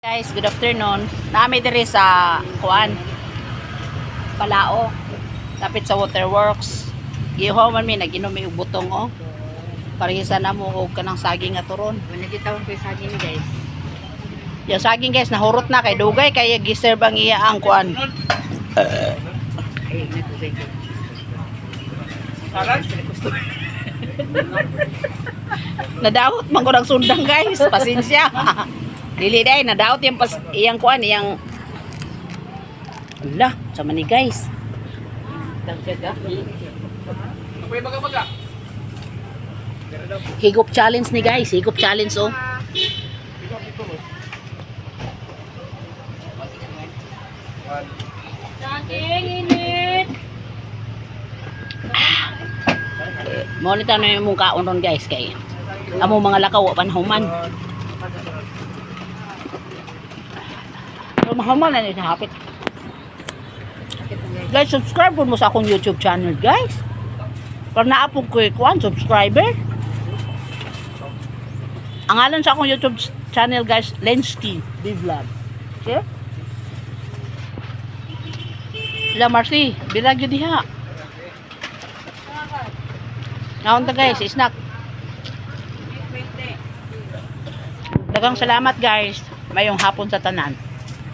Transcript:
Guys, good afternoon. Nami diri sa kuan Palao. Tapit sa waterworks. Giho man mi naginom mi og butong oh. Parehisa na mo og kanang saging aturon. Wala gitawon ko yung saging ni guys. Yung saging guys nahurot na kay dugay kay giserve ang iya ang kuan. Ay, nagugay ko. Nadawot man ko ng sundang guys. Pasensya. Dili day nadawot yung iyang kuan iyang ala sama ni guys. Dagdaga. Higop challenge ni guys, higop challenge oh. Saging init. Mo ni tanong yung mong kaon ron guys kay amo mga lakaw wa panhuman. So mahuman na ni sa hapit. Guys, subscribe po mo sa akong YouTube channel guys. Para naapog ko kuan subscriber. Ang ngalan sa akong YouTube channel guys, Lensky Vlog. Okay? La Marcy, bilag yun diha. Naon ta guys, snack. Dagang salamat guys. Mayong hapon sa tanan.